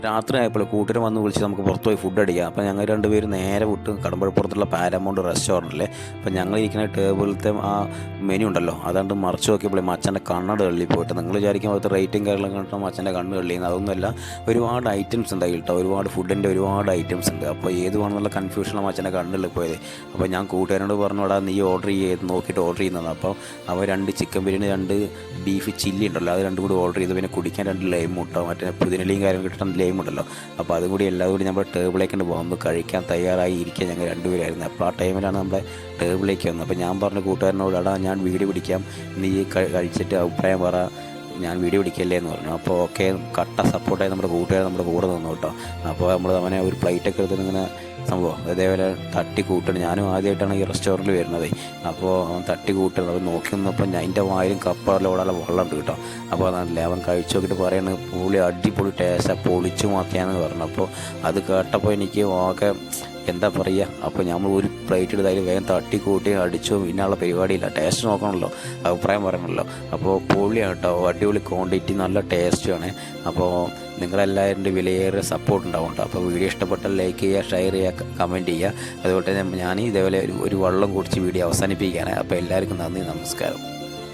രാത്രി ആയപ്പോൾ കൂട്ടുകാരൻ വന്ന് വിളിച്ച് നമുക്ക് പുറത്ത് പോയി ഫുഡ് അടിക്കാം. അപ്പോൾ ഞങ്ങൾ രണ്ടുപേരും നേരെ വിട്ട് കടമ്പഴപ്പുറത്തുള്ള പാരമൗണ്ട് റെസ്റ്റോറൻറ്റിൽ. അപ്പോൾ ഞങ്ങൾ ഇരിക്കുന്ന ടേബിളിലത്തെ ആ മെനു ഉണ്ടല്ലോ, അതാണ്ട് മറിച്ച് നോക്കിയപ്പോൾ മച്ചൻ്റെ കണ്ണട തള്ളി പോയിട്ട്. നിങ്ങൾ വിചാരിക്കും അവിടുത്തെ റേറ്റും കാര്യങ്ങളൊക്കെ കണ്ടിട്ട് മച്ചൻ്റെ കണ്ണ് തള്ളിയെന്ന്. അതൊന്നുമല്ല, ഒരുപാട് ഐറ്റംസ് ഉണ്ടായി കേട്ടോ, ഒരുപാട് ഫുഡിൻ്റെ ഒരുപാട് ഐറ്റംസ് ഉണ്ട്. അപ്പോൾ ഏത് വേണമെന്നുള്ള കൺഫ്യൂഷനാണ് മച്ചൻ്റെ കണ്ണുള്ളിൽ പോയത്. അപ്പോൾ ഞാൻ കൂട്ടുകാരനോട് പറഞ്ഞു, എടാ നീ ഓർഡർ ചെയ്ത് നോക്കിയിട്ട് ഓർഡർ ചെയ്യുന്നത്. അപ്പോൾ അവ 2 ചിക്കൻ ബിരിയാണി, 2 ബീഫ് ചില്ലി ഉണ്ടല്ലോ, അത് 2 കൂടി ഓർഡർ ചെയ്തു. പിന്നെ കുടിക്കാൻ 2 ലൈം മുട്ടോ, മറ്റേ പുതിനലിയും കാര്യം കിട്ടുന്ന ലൈം ഉണ്ടല്ലോ. അപ്പോൾ അതും കൂടി എല്ലാം കൂടി നമ്മുടെ ടേബിളിലേക്ക് പോകുമ്പോൾ കഴിക്കാൻ തയ്യാറായി ഇരിക്കുക ഞങ്ങൾ രണ്ടുപേരായിരുന്നു. അപ്പോൾ ആ ടൈമിലാണ് നമ്മുടെ ടേബിളിലേക്ക് വന്നത്. അപ്പോൾ ഞാൻ പറഞ്ഞ കൂട്ടുകാരനോട്, എടാ ഞാൻ വീഡിയോ പിടിക്കാം, നീ കഴിച്ചിട്ട് അഭിപ്രായം പറ, ഞാൻ വീഡിയോ പിടിക്കല്ലേ എന്ന് പറഞ്ഞു. അപ്പോൾ ഓക്കെ, കട്ട സപ്പോർട്ടായി നമ്മുടെ കൂട്ടുകാരൻ നമ്മുടെ കൂടെ നിന്നു കേട്ടോ. അപ്പോൾ നമ്മൾ അവനെ ഒരു പ്ലേറ്റൊക്കെ എടുത്തിട്ട് ഇങ്ങനെ സംഭവം അതേപോലെ തട്ടി കൂട്ടണം. ഞാനും ആദ്യമായിട്ടാണ് ഈ റെസ്റ്റോറൻറ്റിൽ വരുന്നത്. അപ്പോൾ അവൻ തട്ടി കൂട്ടണം. അവൻ നോക്കി നിന്നപ്പോൾ എൻ്റെ വായിലും കപ്പലോടാനുള്ള വെള്ളം ഉണ്ട് കേട്ടോ. അപ്പോൾ അതല്ല, അവൻ കഴിച്ചു നോക്കിയിട്ട് പറയുന്നത് പുളി അടിപൊളി ടേസ്റ്റാണ്, പൊളിച്ചു മാറ്റിയാന്ന് പറഞ്ഞു. അപ്പോൾ അത് കേട്ടപ്പോൾ എനിക്ക് ആകെ എന്താ പറയുക. അപ്പോൾ നമ്മൾ ഒരു പ്ലേറ്റ് എടുത്താലും വേഗം തട്ടി കൂട്ടി അടിച്ചു പിന്നെയുള്ള പരിപാടിയില്ല. ടേസ്റ്റ് നോക്കണമല്ലോ, അഭിപ്രായം പറയണമല്ലോ. അപ്പോൾ പൊളിയാണ് കേട്ടോ, അടിപൊളി ക്വാണ്ടിറ്റി, നല്ല ടേസ്റ്റുമാണ്. അപ്പോൾ നിങ്ങളെല്ലാവരുടെ വിലയേറിയ സപ്പോർട്ട് ഉണ്ടാവും കേട്ടോ. അപ്പോൾ വീഡിയോ ഇഷ്ടപ്പെട്ടാൽ ലൈക്ക് ചെയ്യുക, ഷെയർ ചെയ്യുക, കമൻറ്റ് ചെയ്യുക. അതുപോലെ തന്നെ ഞാൻ ഇതേപോലെ ഒരു വെള്ളം കുടിച്ച് വീഡിയോ അവസാനിപ്പിക്കുകയാണ്. അപ്പോൾ എല്ലാവർക്കും നന്ദി, നമസ്കാരം.